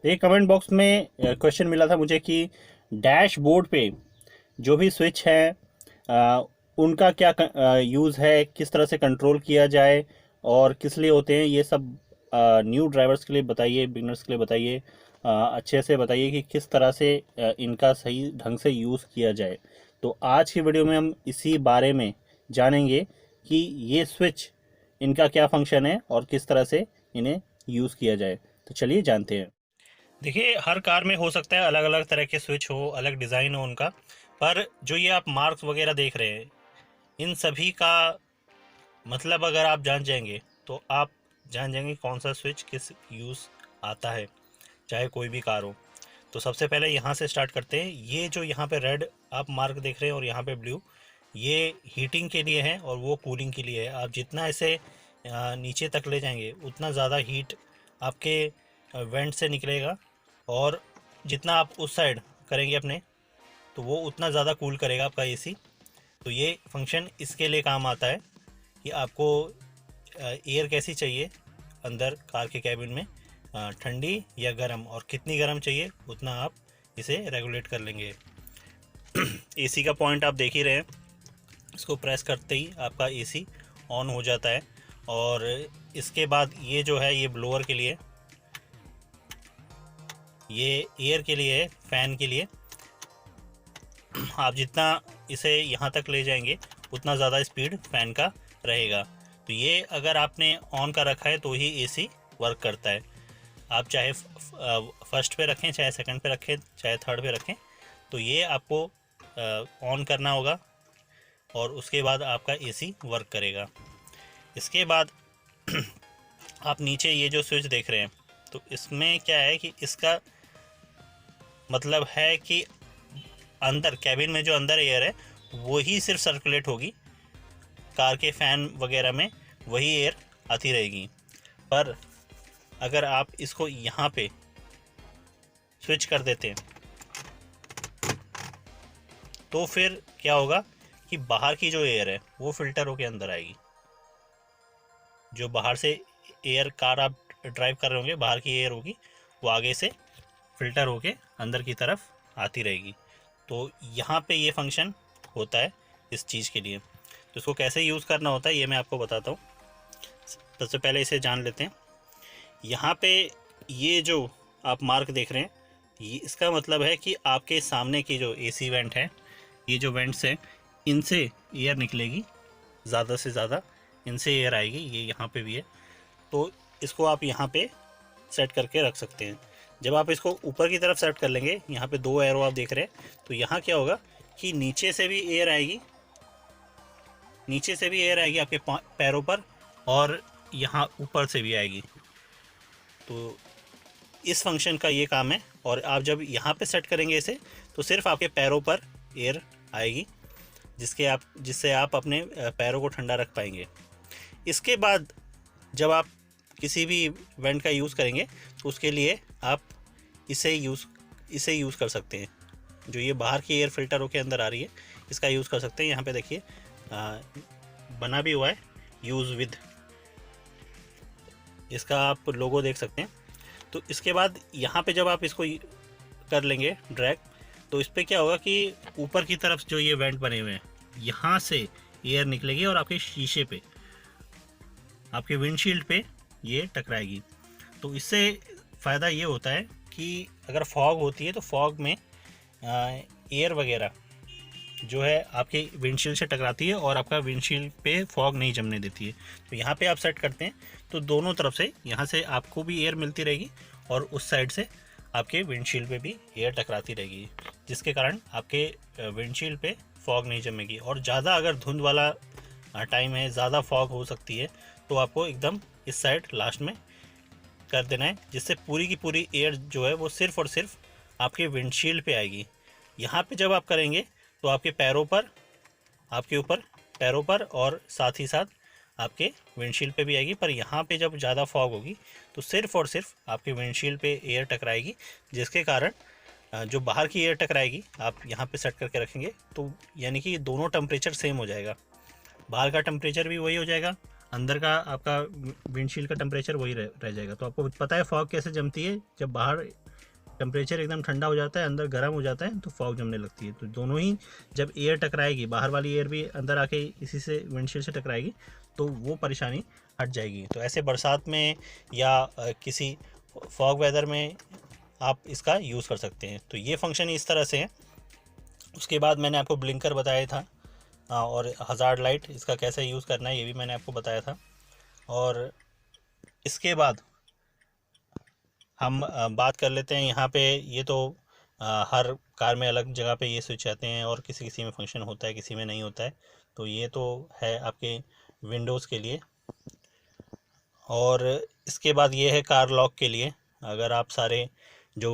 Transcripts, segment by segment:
एक comment box में question मिला था मुझे कि डैशबोर्ड पे जो भी स्विच है उनका क्या यूज़ है, किस तरह से कंट्रोल किया जाए और किस लिए होते हैं, ये सब न्यू ड्राइवर्स के लिए बताइए, बिगनर्स के लिए बताइए, अच्छे से बताइए कि किस तरह से इनका सही ढंग से यूज़ किया जाए। तो आज की वीडियो में हम इसी बारे में जानेंगे कि ये स्विच, इनका क्या फंक्शन है और किस तरह से इन्हें यूज़ किया जाए। तो चलिए जानते हैं। देखिए, हर कार में हो सकता है अलग अलग तरह के स्विच हो, अलग डिज़ाइन हो उनका, पर जो ये आप मार्क्स वगैरह देख रहे हैं, इन सभी का मतलब अगर आप जान जाएंगे तो आप जान जाएंगे कौन सा स्विच किस यूज़ आता है, चाहे कोई भी कार हो। तो सबसे पहले यहाँ से स्टार्ट करते हैं। ये जो यहाँ पे रेड आप मार्क देख रहे हैं और यहाँ पे ब्लू, ये हीटिंग के लिए है और वो कूलिंग के लिए है। आप जितना इसे नीचे तक ले जाएंगे उतना ज़्यादा हीट आपके वेंट से निकलेगा, और जितना आप उस साइड करेंगे अपने, तो वो उतना ज़्यादा कूल करेगा आपका एसी। तो ये फंक्शन इसके लिए काम आता है कि आपको एयर कैसी चाहिए अंदर कार के कैबिन में, ठंडी या गर्म, और कितनी गर्म चाहिए उतना आप इसे रेगुलेट कर लेंगे। एसी का पॉइंट आप देख ही रहे हैं, इसको प्रेस करते ही आपका एसी ऑन हो जाता है। और इसके बाद ये जो है, ये ब्लोअर के लिए, ये एयर के लिए है, फ़ैन के लिए। आप जितना इसे यहाँ तक ले जाएंगे उतना ज़्यादा स्पीड फ़ैन का रहेगा। तो ये अगर आपने ऑन कर रखा है तो ही एसी वर्क करता है। आप चाहे फर्स्ट पे रखें, चाहे सेकंड पे रखें, चाहे थर्ड पे रखें, तो ये आपको ऑन करना होगा और उसके बाद आपका एसी वर्क करेगा। इसके बाद आप नीचे ये जो स्विच देख रहे हैं, तो इसमें क्या है कि इसका मतलब है कि अंदर कैबिन में जो अंदर एयर है वो ही सिर्फ सर्कुलेट होगी, कार के फ़ैन वगैरह में वही एयर आती रहेगी। पर अगर आप इसको यहाँ पे स्विच कर देते हैं तो फिर क्या होगा कि बाहर की जो एयर है वो फिल्टर होके अंदर आएगी। जो बाहर से एयर, कार आप ड्राइव कर रहे होंगे, बाहर की एयर होगी, वो आगे से फिल्टर होके अंदर की तरफ आती रहेगी। तो यहाँ पे ये फंक्शन होता है इस चीज़ के लिए। तो इसको कैसे यूज़ करना होता है ये मैं आपको बताता हूँ। सबसे पहले इसे जान लेते हैं। यहाँ पे ये जो आप मार्क देख रहे हैं, ये इसका मतलब है कि आपके सामने की जो एसी वेंट है, ये जो वेंट्स हैं, इनसे एयर निकलेगी ज़्यादा से ज़्यादा, इनसे एयर आएगी। ये यहाँ पे भी है, तो इसको आप यहाँ पे सेट करके रख सकते हैं। जब आप इसको ऊपर की तरफ सेट कर लेंगे, यहाँ पे दो एरो आप देख रहे हैं, तो यहाँ क्या होगा कि नीचे से भी एयर आएगी, नीचे से भी एयर आएगी आपके पैरों पर, और यहाँ ऊपर से भी आएगी। तो इस फंक्शन का ये काम है। और आप जब यहाँ पे सेट करेंगे इसे, तो सिर्फ आपके पैरों पर एयर आएगी, जिससे आप अपने पैरों को ठंडा रख पाएंगे। इसके बाद जब आप किसी भी वेंट का यूज़ करेंगे तो उसके लिए आप इसे यूज़ कर सकते हैं। जो ये बाहर की एयर फिल्टर होकर अंदर आ रही है, इसका यूज़ कर सकते हैं। यहाँ पे देखिए बना भी हुआ है यूज़ विद, इसका आप लोगो देख सकते हैं। तो इसके बाद यहाँ पे जब आप इसको कर लेंगे ड्रैग, तो इस पर क्या होगा कि ऊपर की तरफ जो ये वेंट बने हुए हैं, यहाँ से एयर निकलेगी और आपके शीशे पे, आपके विंडशील्ड पे ये टकराएगी। तो इससे फ़ायदा ये होता है कि अगर फॉग होती है तो फॉग में एयर वगैरह जो है आपके विंडशील्ड से टकराती है और आपका विंडशील्ड पे फॉग नहीं जमने देती है। तो यहाँ पे आप सेट करते हैं तो दोनों तरफ से, यहाँ से आपको भी एयर मिलती रहेगी और उस साइड से आपके विंडशील्ड पे भी एयर टकराती रहेगी, जिसके कारण आपके विंडशील्ड पे फॉग नहीं जमेगी। और ज़्यादा अगर धुंध वाला टाइम है, ज़्यादा फॉग हो सकती है, तो आपको एकदम इस साइड लास्ट में कर देना है, जिससे पूरी की पूरी एयर जो है वो सिर्फ़ और सिर्फ आपके विंडशील्ड पे आएगी। यहाँ पे जब आप करेंगे तो आपके पैरों पर, आपके ऊपर पैरों पर, और साथ ही साथ आपके विंडशील्ड पे भी आएगी। पर यहाँ पे जब ज़्यादा फॉग होगी तो सिर्फ़ और सिर्फ आपके विंडशील्ड पे एयर टकराएगी, जिसके कारण जो बाहर की एयर टकराएगी आप यहाँ पे सेट करके रखेंगे, तो यानी कि दोनों टेम्परेचर सेम हो जाएगा। बाहर का टेम्परेचर भी वही हो जाएगा, अंदर का आपका विंडशील्ड का टेम्परेचर वही रह जाएगा। तो आपको पता है फॉग कैसे जमती है, जब बाहर टेम्परेचर एकदम ठंडा हो जाता है, अंदर गर्म हो जाता है, तो फॉग जमने लगती है। तो दोनों ही जब एयर टकराएगी, बाहर वाली एयर भी अंदर आके इसी से विंडशील्ड से टकराएगी, तो वो परेशानी हट जाएगी। तो ऐसे बरसात में या किसी फॉग वेदर में आप इसका यूज़ कर सकते हैं। तो ये फंक्शन इस तरह से है। उसके बाद मैंने आपको ब्लिंकर बताया था, और हज़ार्ड लाइट इसका कैसे यूज़ करना है ये भी मैंने आपको बताया था। और इसके बाद हम बात कर लेते हैं यहाँ पे। ये तो हर कार में अलग जगह पे ये स्विच आते हैं, और किसी किसी में फंक्शन होता है, किसी में नहीं होता है। तो ये तो है आपके विंडोज़ के लिए। और इसके बाद ये है कार लॉक के लिए। अगर आप सारे जो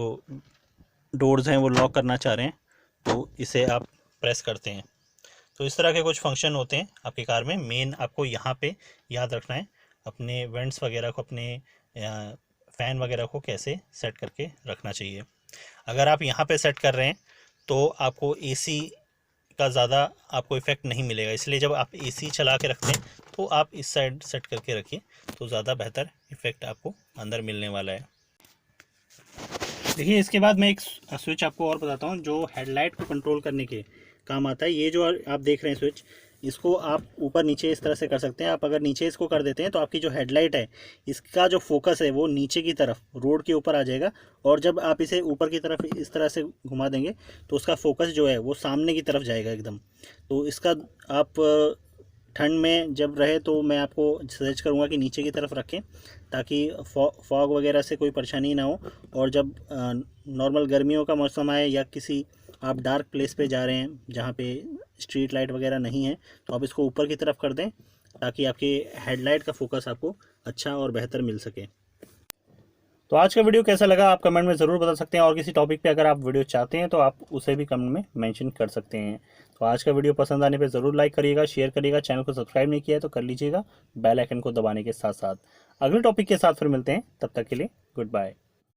डोर्स हैं वो लॉक करना चाह रहे हैं, तो इसे आप प्रेस करते हैं। तो इस तरह के कुछ फंक्शन होते हैं आपकी कार में। मेन आपको यहाँ पे याद रखना है अपने वेंट्स वगैरह को, अपने फ़ैन वगैरह को कैसे सेट करके रखना चाहिए। अगर आप यहाँ पे सेट कर रहे हैं तो आपको एसी का ज़्यादा आपको इफ़ेक्ट नहीं मिलेगा, इसलिए जब आप एसी चला के रखते हैं तो आप इस साइड सेट करके रखिए, तो ज़्यादा बेहतर इफ़ेक्ट आपको अंदर मिलने वाला है। देखिए, इसके बाद मैं एक स्विच आपको और बताता हूँ जो हेडलाइट को कंट्रोल करने के काम आता है। ये जो आप देख रहे हैं स्विच, इसको आप ऊपर नीचे इस तरह से कर सकते हैं। आप अगर नीचे इसको कर देते हैं तो आपकी जो हेडलाइट है, इसका जो फोकस है वो नीचे की तरफ रोड के ऊपर आ जाएगा, और जब आप इसे ऊपर की तरफ इस तरह से घुमा देंगे तो उसका फोकस जो है वो सामने की तरफ जाएगा एकदम। तो इसका आप ठंड में जब रहे तो मैं आपको सजेस्ट करूँगा कि नीचे की तरफ रखें, ताकि फॉग वगैरह से कोई परेशानी ना हो। और जब नॉर्मल गर्मियों का मौसम आए या किसी आप डार्क प्लेस पे जा रहे हैं जहाँ पे स्ट्रीट लाइट वगैरह नहीं है, तो आप इसको ऊपर की तरफ कर दें, ताकि आपके हेडलाइट का फोकस आपको अच्छा और बेहतर मिल सके। तो आज का वीडियो कैसा लगा आप कमेंट में ज़रूर बता सकते हैं, और किसी टॉपिक पे अगर आप वीडियो चाहते हैं तो आप उसे भी कमेंट में मेंशन कर सकते हैं। तो आज का वीडियो पसंद आने पे ज़रूर लाइक करिएगा, शेयर करिएगा। चैनल को सब्सक्राइब नहीं किया है तो कर लीजिएगा, बेल आइकन को दबाने के साथ साथ। अगले टॉपिक के साथ फिर मिलते हैं, तब तक के लिए गुड बाय।